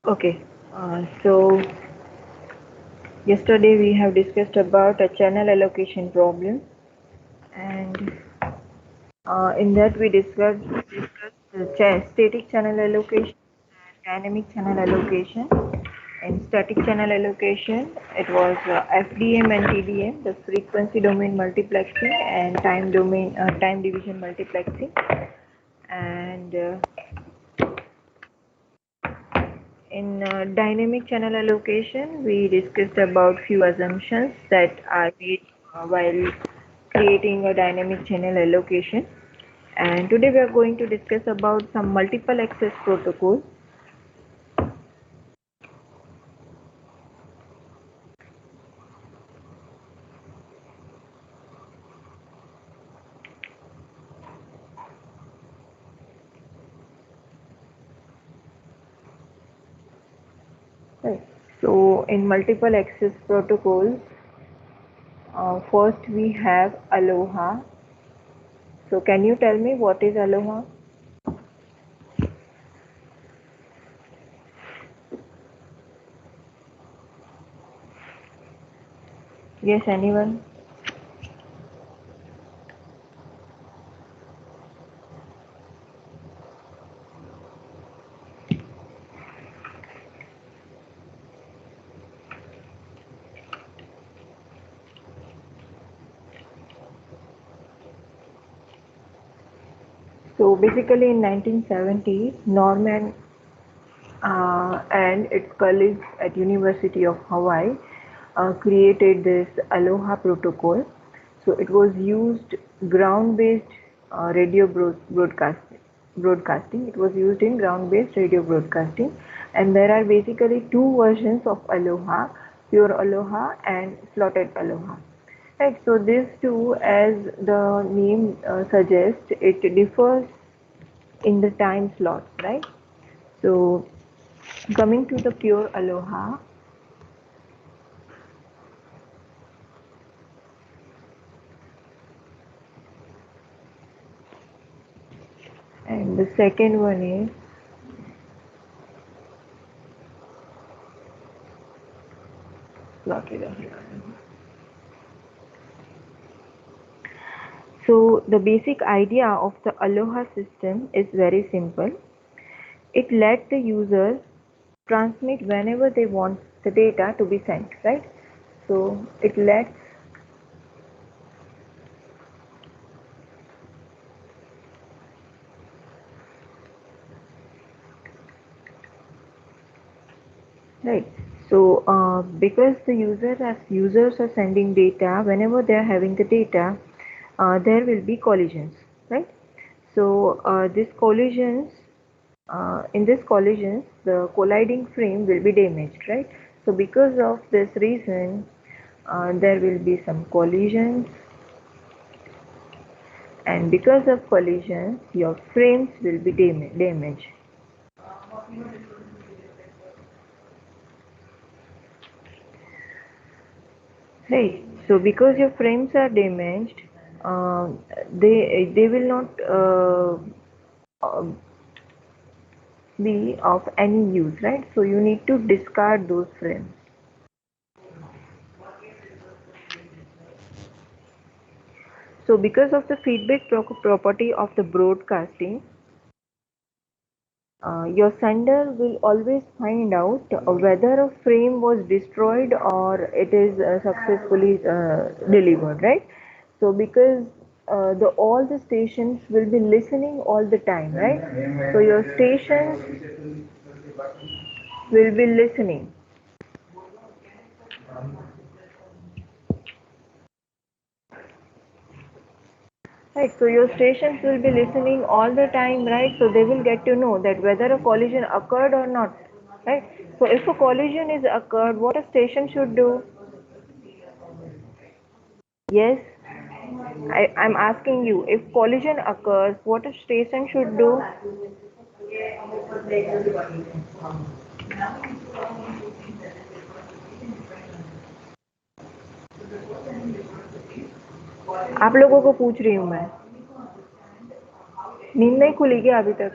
Okay, so yesterday we have discussed about a channel allocation problem, and in that we discussed the static channel allocation and dynamic channel allocation. In static channel allocation, it was FDM and TDM, the frequency domain multiplexing and time division multiplexing, and in dynamic channel allocation, we discussed about few assumptions that are made while creating a dynamic channel allocation. And today we are going to discuss about some multiple access protocol. Right. So in multiple access protocols, first we have Aloha. So can you tell me what is Aloha? Yes, anyone? So basically in 1970s, Norman and its colleagues at University of Hawaii created this Aloha protocol. So it was used ground-based radio broadcasting. It was used in ground-based radio broadcasting, and there are basically two versions of Aloha: pure Aloha and slotted Aloha. Right. So these two, as the name suggests, it differs in the time slot, right? So coming to the pure Aloha, and the second one is slotted Aloha. So the basic idea of the Aloha system is very simple. It lets the user transmit whenever they want the data to be sent, right? So it lets right. So because the users are sending data, whenever they are having the data, there will be collisions, right? So in these collisions, the colliding frame will be damaged, right? So because of this reason, there will be some collisions, and because of collisions, your frames will be damaged. Right. So because your frames are damaged, they will not uh, be of any use, right? So you need to discard those frames. So because of the feedback property of the broadcasting, your sender will always find out whether a frame was destroyed or it is successfully delivered, right? So because the all the stations will be listening all the time, right? So your stations will be listening. Right, so your stations will be listening all the time, right? So they will get to know that whether a collision occurred or not, right? So if a collision is occurred, what a station should do? Yes, I'm asking you, if collision occurs, what a station should do? आप लोगों को पूछ रही हूँ मैं, नींद नहीं खुली क्या अभी तक?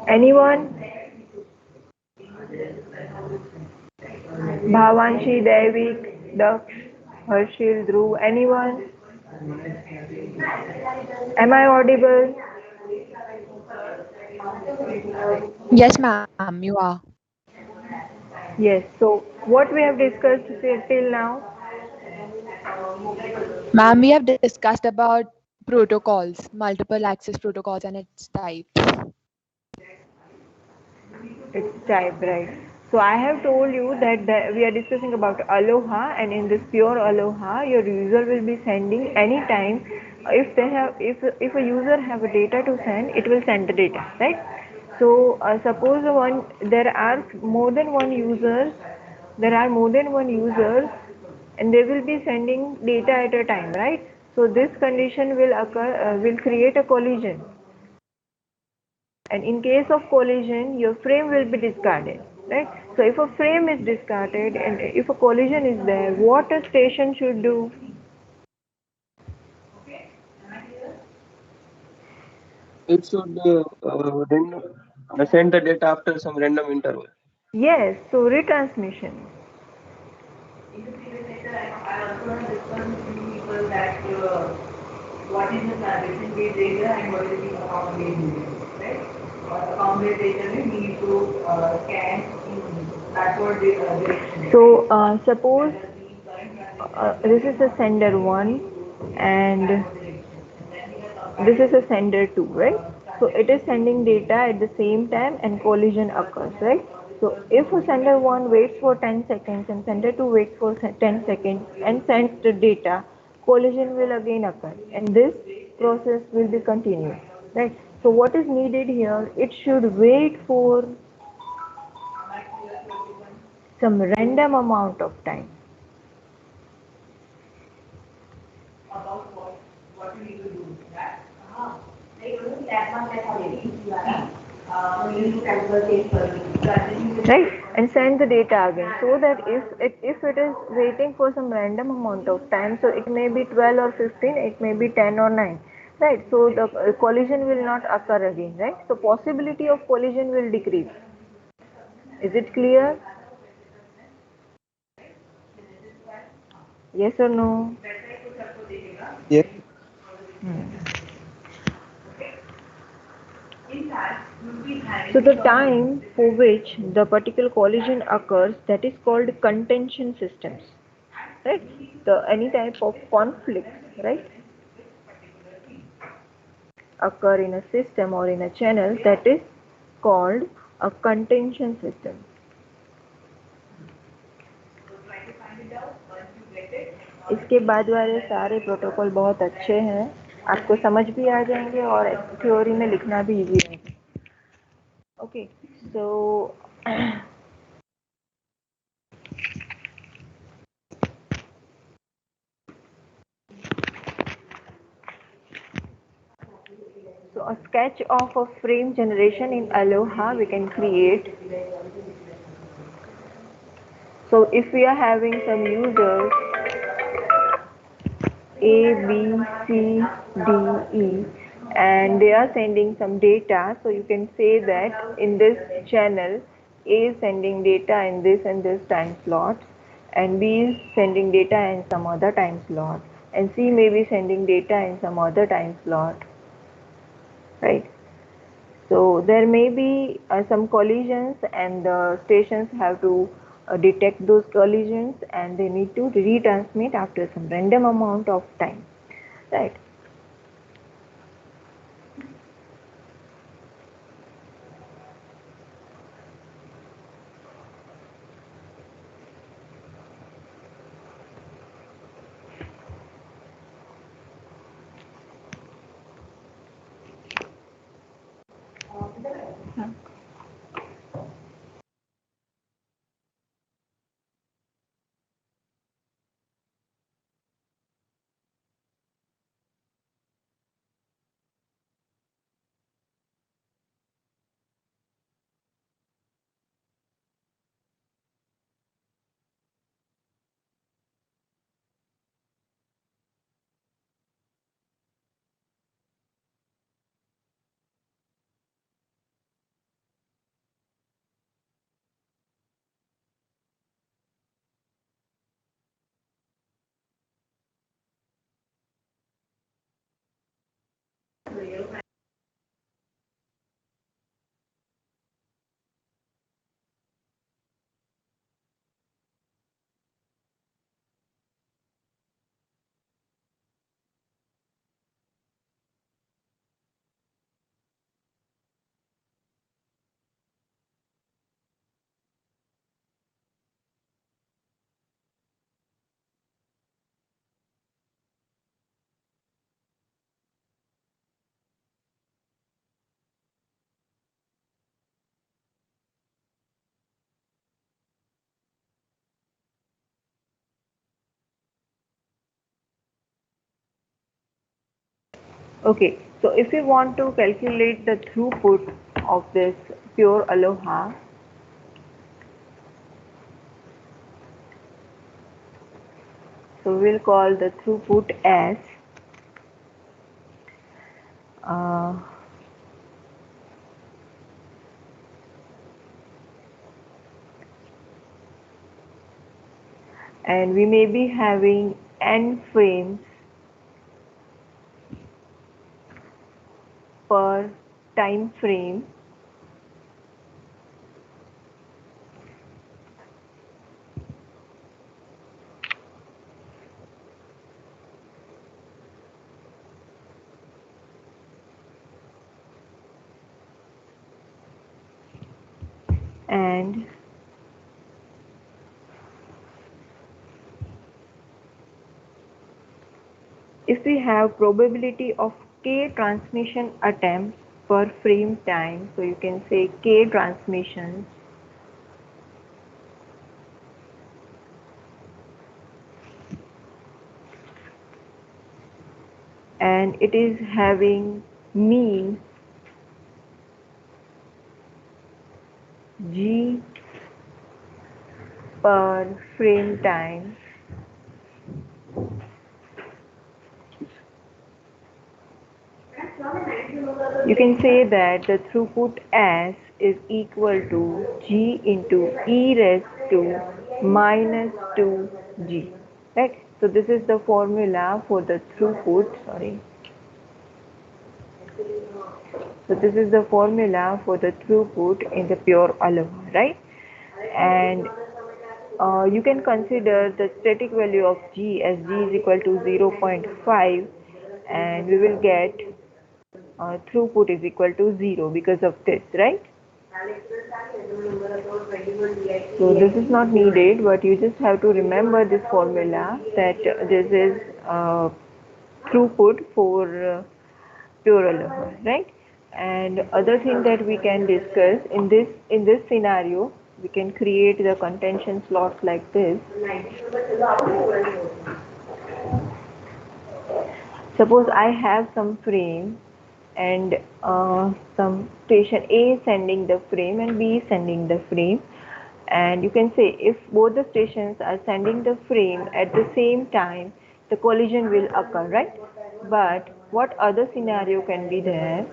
Anyone? Bhavanshi, Devik, Daksh, Harshil, Dhruv, anyone? Am I audible? Yes, ma'am, you are. Yes. So what we have discussed till now? Ma'am, we have discussed about protocols, multiple access protocols and its types. It's type, right? So I have told you that we are discussing about Aloha, and in this pure Aloha, your user will be sending anytime. If they have, if a user have a data to send, it will send the data, right? So suppose there are more than one user, there are more than one users, and they will be sending data at a time, right? So this condition will occur, will create a collision, and in case of collision your frame will be discarded, right? So if a frame is discarded and if a collision is there, what a station should do? It should send the data after some random interval. Yes, so retransmission. What is the transaction based data and what is the account based data, right? Account based data we need to scan in backward direction. So suppose this is a sender 1 and this is a sender 2, right? So it is sending data at the same time and collision occurs, right? So if a sender 1 waits for 10 seconds and sender 2 waits for 10 seconds and sends the data, collision will again occur and this process will be continued, right? So what is needed here? It should wait for some random amount of time. Right, and send the data again, so that if it is waiting for some random amount of time, so it may be 12 or 15, it may be 10 or 9, right? So the collision will not occur again, right? So possibility of collision will decrease. Is it clear? Yes or no? Yes. So the time for which the particular collision occurs, that is called contention systems, right? The any type of conflicts, right, occur in a system or in a channel, that is called a contention system. इसके बाद वाले सारे protocol बहुत अच्छे हैं, आपको समझ भी आ जाएंगे और थ्योरी में लिखना भी इजी रहेगा. Okay, so so a sketch of a frame generation in Aloha we can create. So if we are having some users A, B, C, D, E, and they are sending some data, so you can say that in this channel A is sending data in this and this time slot, and B is sending data in some other time slot, and C may be sending data in some other time slot, right? So there may be some collisions, and the stations have to detect those collisions, and they need to retransmit after some random amount of time, right? Okay, so if we want to calculate the throughput of this pure Aloha, so we'll call the throughput as uh, and we may be having n frames per time frame, and if we have probability of k transmission attempts per frame time, so you can say k transmissions, and it is having mean g per frame time, you can say that the throughput S is equal to G into e raised to minus 2G, right? So this is the formula for the throughput, sorry. So this is the formula for the throughput in the pure Aloha, right? And you can consider the static value of G as G is equal to 0.5, and we will get throughput is equal to 0 because of this, right? So this is not needed, but you just have to remember this formula that this is throughput for pure Aloha, right? And other thing that we can discuss in this scenario, we can create the contention slots like this. Suppose I have some frame and some station A sending the frame and B sending the frame, and you can say if both the stations are sending the frame at the same time, the collision will occur, right? But what other scenario can be there?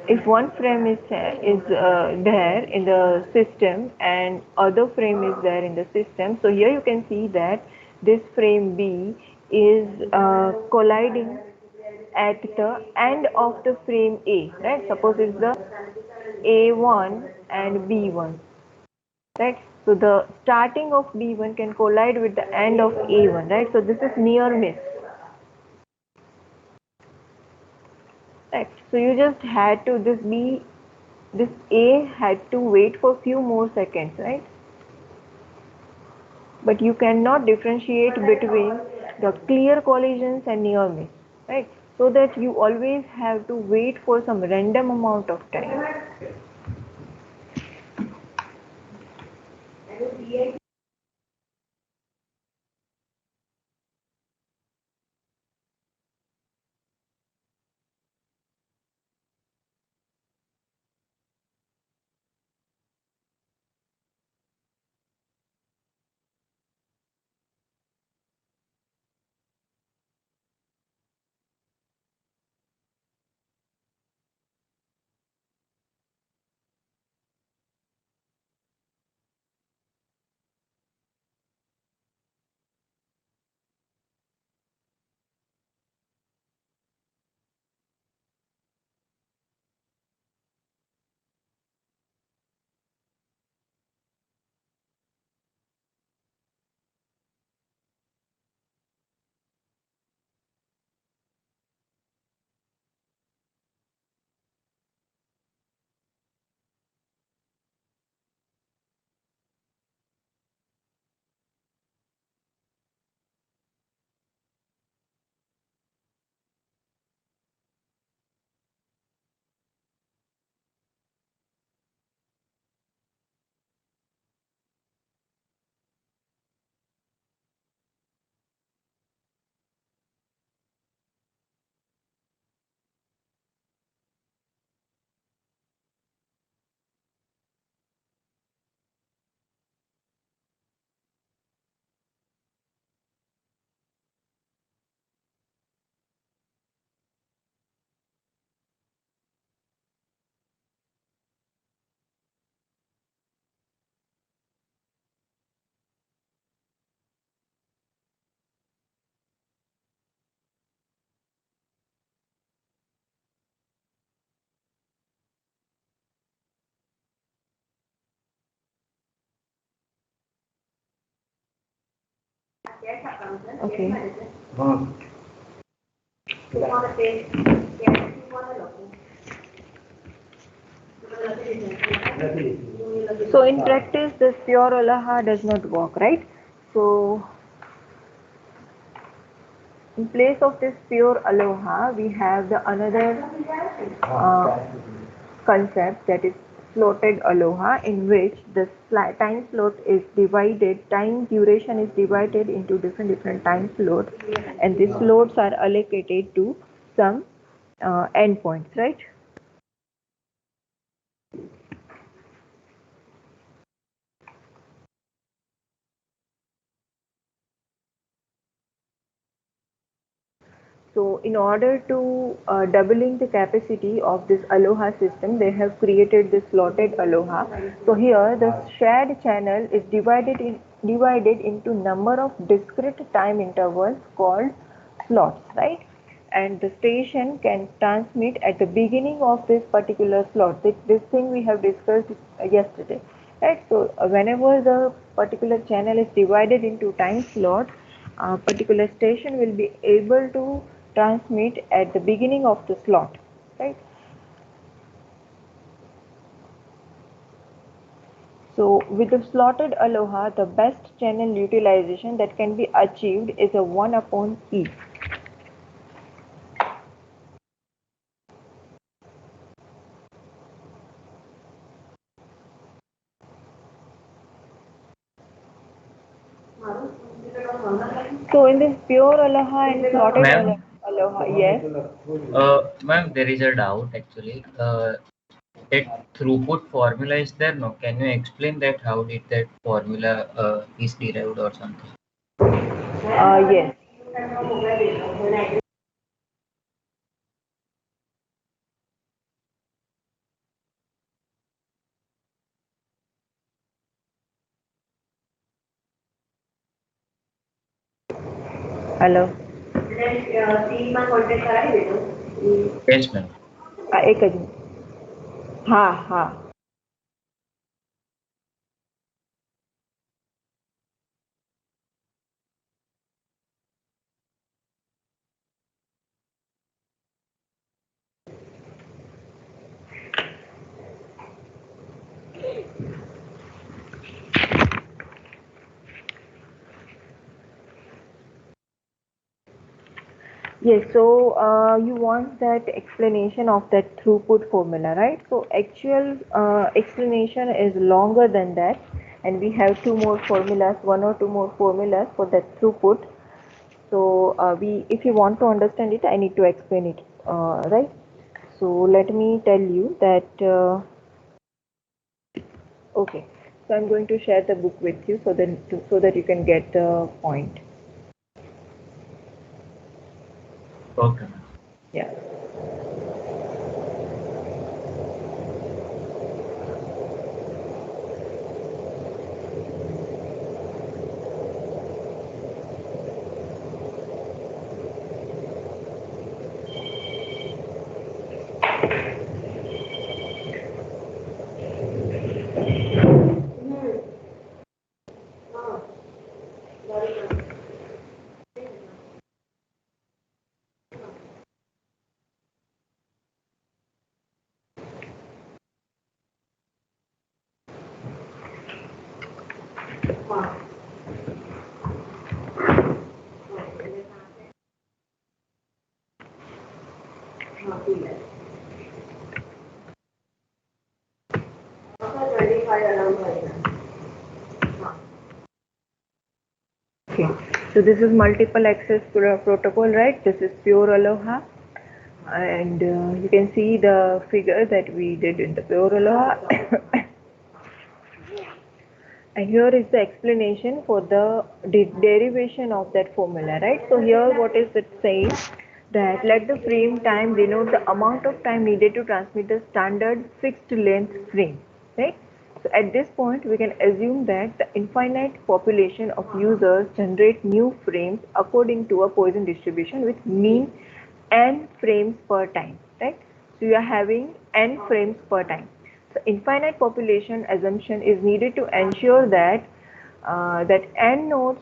If one frame is there in the system and other frame is there in the system, so here you can see that this frame B is colliding at the end of the frame A, right? Suppose it's the A1 and B1, right? So the starting of B1 can collide with the end of A1, right? So this is near miss, right? So you just had to this A had to wait for few more seconds, right? But you cannot differentiate between the clear collisions and near miss, right? So that you always have to wait for some random amount of time. Okay. So in practice, this pure Aloha does not work, right? So in place of this pure Aloha, we have the another concept, that is slotted Aloha, in which the time slot is divided, time duration is divided into different time slots, and these slots are allocated to some endpoints, right? So in order to doubling the capacity of this Aloha system, they have created this slotted Aloha. So here the shared channel is divided into number of discrete time intervals called slots, right? And the station can transmit at the beginning of this particular slot. This thing we have discussed yesterday, right? So whenever the particular channel is divided into time slots, a particular station will be able to transmit at the beginning of the slot, right? So with the slotted Aloha, the best channel utilization that can be achieved is a 1 upon E. So in this pure Aloha and slotted Ma'am? Aloha, yes. Ma'am, there is a doubt actually. That throughput formula is there, no? Can you explain that? How did that formula is derived or something? Yes. Hello. Yes, ma'am. एक ज minute. हाँ हाँ. Yes, so you want that explanation of that throughput formula, right? So actual explanation is longer than that, and we have two more formulas, one or two more formulas for that throughput. So if you want to understand it, I need to explain it, right? So let me tell you that. Okay, so I'm going to share the book with you so that you can get the point. Okay, ma'am. Yeah. Okay, so this is multiple access protocol, right? This is pure Aloha, and you can see the figure that we did in the pure Aloha. And here is the explanation for the derivation of that formula, right? So here what is it saying? That let the frame time denote the amount of time needed to transmit the standard fixed length frame, right? So at this point we can assume that the infinite population of users generate new frames according to a Poisson distribution with mean n frames per time, right? So you are having n frames per time. So infinite population assumption is needed to ensure that that n nodes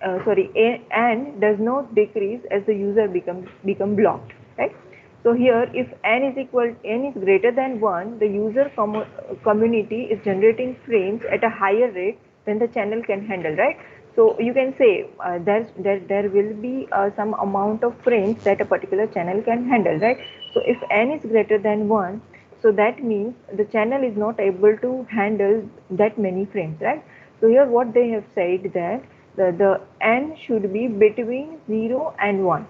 n does not decrease as the user become blocked, right? So here, if n is greater than 1, the user community is generating frames at a higher rate than the channel can handle, right? So you can say there will be some amount of frames that a particular channel can handle, right? So if n is greater than 1, so that means the channel is not able to handle that many frames, right? So here what they have said that the n should be between 0 and 1,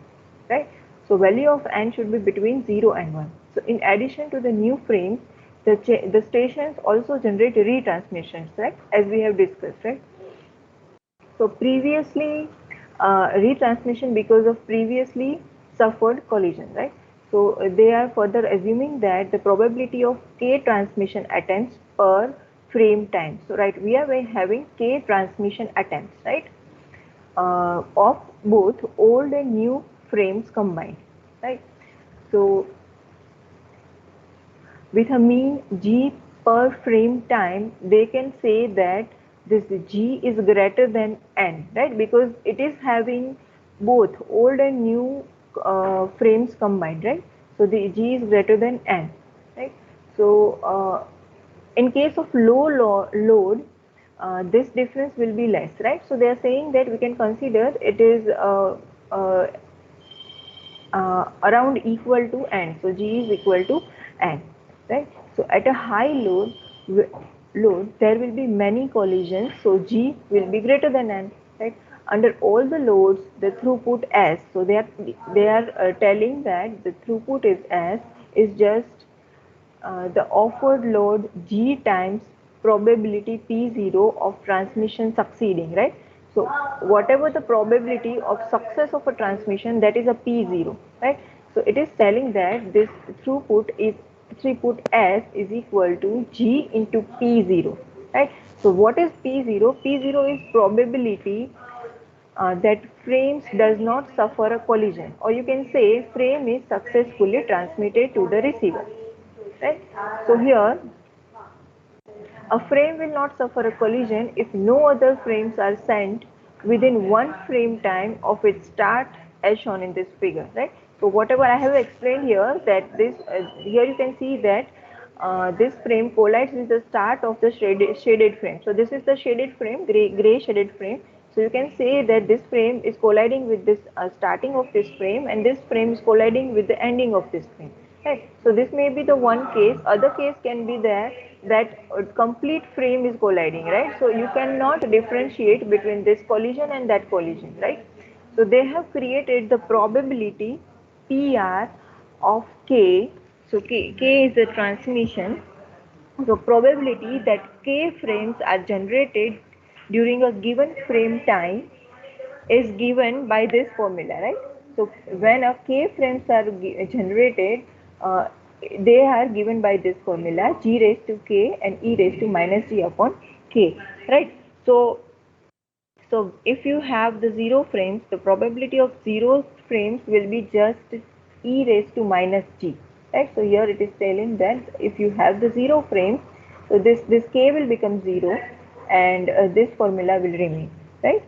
right? So value of n should be between 0 and 1. So in addition to the new frames, the stations also generate retransmissions, right? As we have discussed, right? So previously, retransmission because of previously suffered collision, right? So they are further assuming that the probability of k transmission attempts per frame time. So right, we are having k transmission attempts, right? Of both old and new frames combined, right? So with a mean g per frame time, they can say that this g is greater than n, right? Because it is having both old and new frames combined, right? So the g is greater than n, right? So in case of load, this difference will be less, right? So they are saying that we can consider it is uh, around equal to n. So g is equal to n, right? So at a high load there will be many collisions, so g will be greater than n, right? Under all the loads, the throughput s, so they are telling that the throughput is s is just the offered load g times probability p0 of transmission succeeding, right? So whatever the probability of success of a transmission, that is a p0, right? So it is telling that this throughput s is equal to g into p0, right? So what is p0? P0 is probability that frames does not suffer a collision, or you can say frame is successfully transmitted to the receiver, right? So here a frame will not suffer a collision if no other frames are sent within one frame time of its start as shown in this figure, right? So whatever I have explained here, that this here you can see that this frame collides with the start of the shaded frame. So this is the shaded frame, gray shaded frame. So you can say that this frame is colliding with this starting of this frame, and this frame is colliding with the ending of this frame. Right. So this may be the one case. Other case can be there that complete frame is colliding, right? So you cannot differentiate between this collision and that collision, right? So they have created the probability PR of K. So K is the transmission. So probability that K frames are generated during a given frame time is given by this formula, right? So when a k frames are generated, uh, they are given by this formula, g raised to k and e raised to minus g upon k, right? So if you have the 0 frames, the probability of 0 frames will be just e raised to minus g, right? So here it is telling that if you have the 0 frames, so this k will become 0, and this formula will remain, right?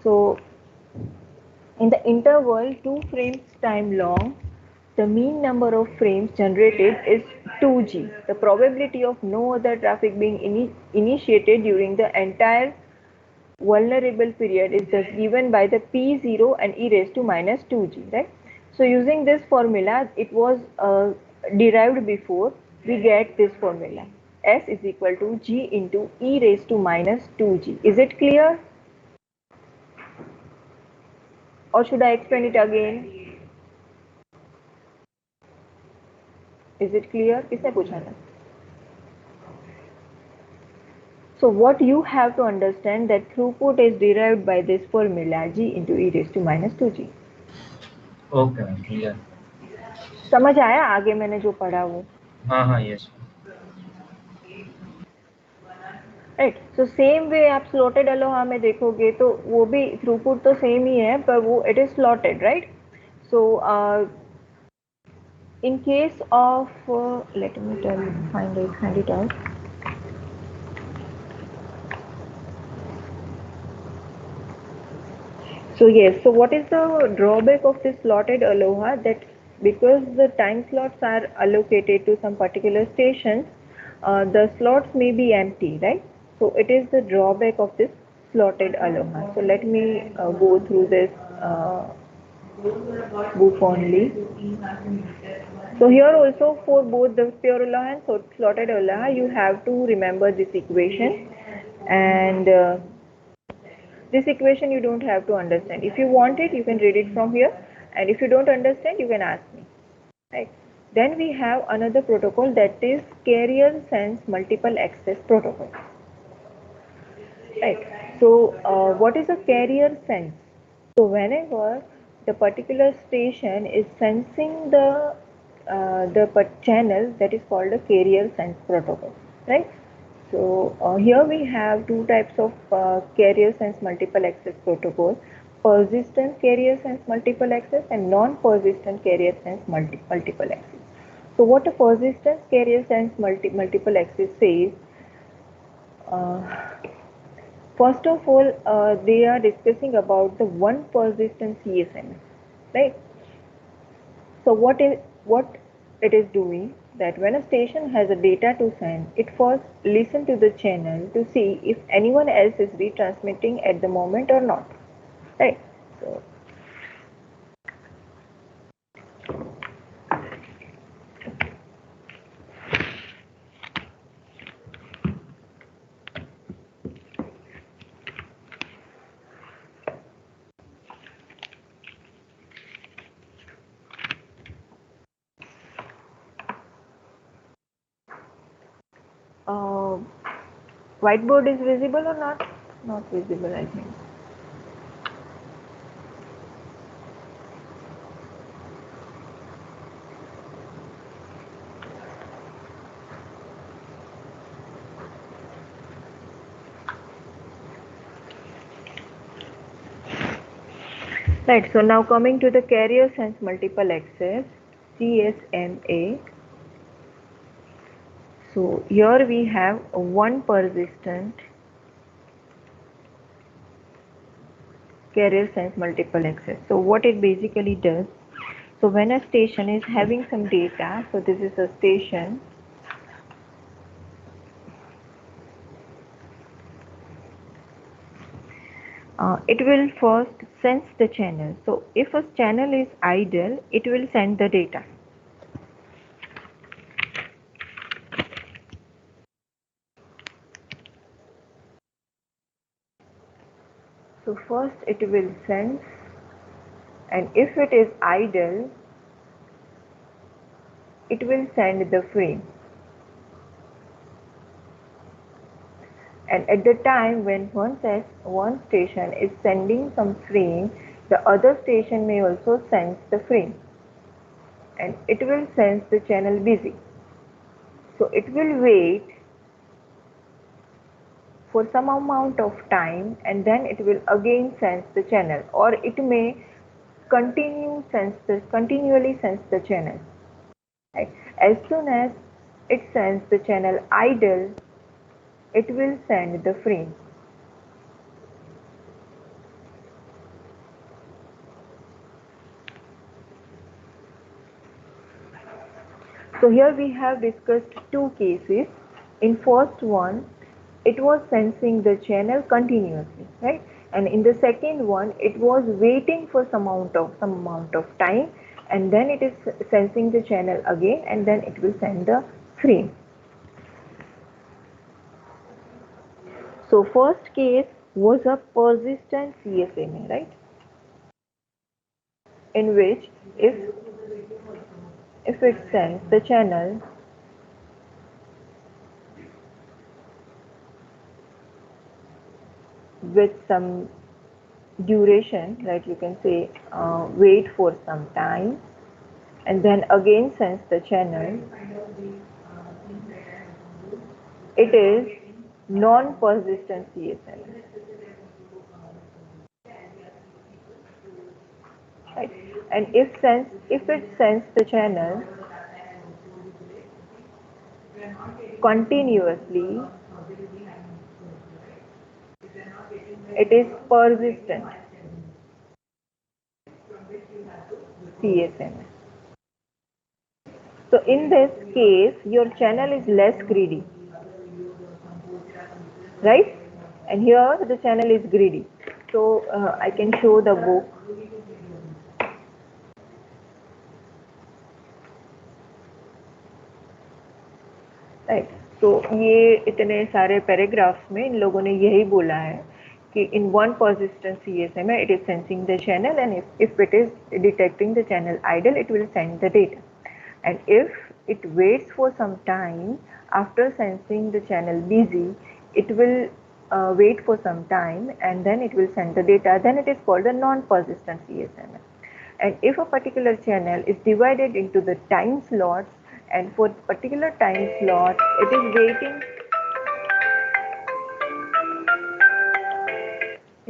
So in the interval 2 frames time long, the mean number of frames generated is 2g. The probability of no other traffic being initiated during the entire vulnerable period is thus given by the p0 and e raised to minus 2g, right? So using this formula, it was derived before, we get this formula. S is equal to g into e raised to minus 2g. Is it clear? Or should I explain it again? Is it clear? किसने पूछा था? So what you have to understand that throughput is derived by this formula g into e raised to minus 2g. Okay, ma'am, clear. समझ आया आगे मैंने जो पढ़ा वो? हाँ, yes. Right. So same way आप स्लॉटेड अलोहा में देखोगे तो वो भी थ्रूपुट तो सेम ही है, पर वो it is slotted, right? So in case of let me tell you, find it out. So yes, so what is the drawback of this slotted aloha? That because the time slots are allocated to some particular stations, the slots may be empty, right? So it is the drawback of this slotted aloha. So let me go through this book only. So here also for both the pure aloha and slotted aloha, you have to remember this equation, and this equation you don't have to understand. If you want it, you can read it from here, and if you don't understand, you can ask me. Right. Then we have another protocol, that is carrier sense multiple access protocol. Right. So what is a carrier sense? So whenever the particular station is sensing the channel, that is called a carrier sense protocol. Right. So here we have two types of carrier sense multiple access protocol: persistent carrier sense multiple access and non-persistent carrier sense multiple access. So what a persistent carrier sense multiple access says, uh, first of all, they are discussing about the one persistent CSM, right? So what it is doing, that when a station has a data to send, it first listen to the channel to see if anyone else is retransmitting at the moment or not, right? So uh, whiteboard is visible or not? Not visible, I think. Right, so now coming to the carrier sense multiple access, CSMA. So here we have one persistent carrier sense multiple access. So what it basically does, so when a station is having some data, so this is a station, it will first sense the channel. So if a channel is idle, it will send the data. So first it will sense, and if it is idle, it will send the frame. And at the time when one station is sending some frame, the other station may also sense the frame, and it will sense the channel busy. So it will wait for some amount of time, and then it will again sense the channel, or it may continually sense the channel. Right? As soon as it sends the channel idle, it will send the frame. So here we have discussed two cases. In first one, it was sensing the channel continuously, right? And in the second one, it was waiting for some amount of time, and then it is sensing the channel again, and then it will send the frame. So first case was a persistent CSMA, right? In which if it sends the channel with some duration, right, you can say wait for some time, and then again sense the channel, it is non-persistent CSMA, right? And if it sends the channel continuously, it is persistent. CSMA. So in this case, your channel is less greedy, right? And here the channel is greedy. So I can show the book. Right, तो ये इतने सारे paragraphs में इन लोगों ने यही बोला है कि in one persistent CSMA it is sensing the channel, and if it is detecting the channel idle, it will send the data, and if it waits for some time after sensing the channel busy, it will wait for some time and then it will send the data. Then it is called a non-persistent CSMA. And if a particular channel is divided into the time slots, and for particular time slot it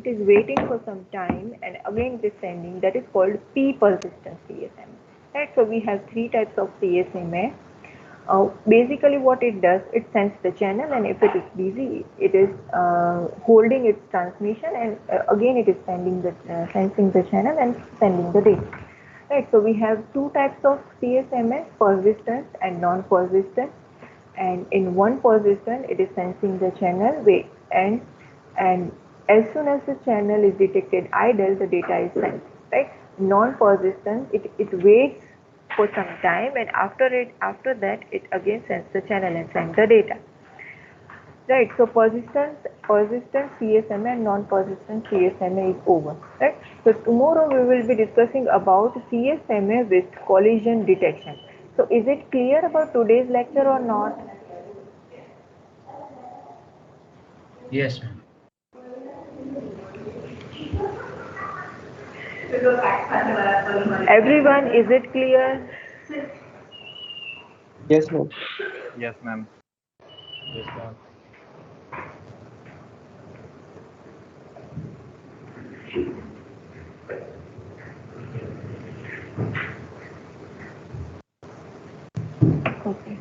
is waiting for some time and again it is sending, that is called p-persistent CSMA. Right, so we have three types of CSMA. Basically what it does, it sends the channel, and if it is busy, it is holding its transmission, and again it is sending sensing the channel and sending the data. Right, so we have two types of CSMA, persistent and non-persistent. And in one persistent, it is sensing the channel wait, and as soon as the channel is detected idle, the data is sent. Right, non-persistent, it waits for some time, and after that it again sends the channel and sends the data. Right, so persistent CSMA and non-persistent CSMA is over. Right, so tomorrow we will be discussing about CSMA with collision detection. So is it clear about today's lecture or not? Yes, ma'am. Everyone, is it clear? Yes, ma'am. Yes, ma'am. Yes, ma'am. Okay.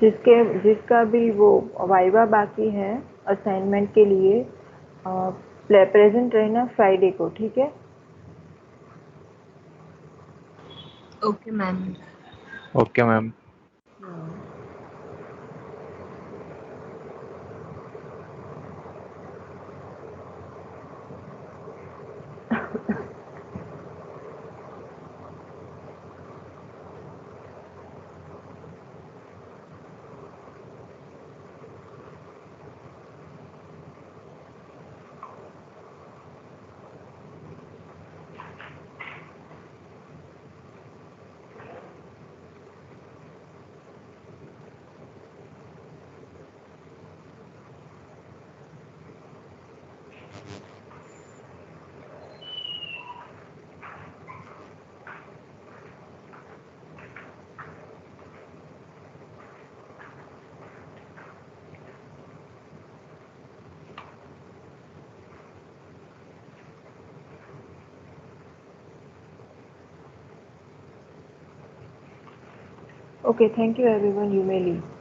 जिसका भी वो viva बाकी है assignment के लिए, present रहना Friday को, ठीक है? Okay, ma'am. Okay, ma'am. Okay, thank you everyone, you may leave.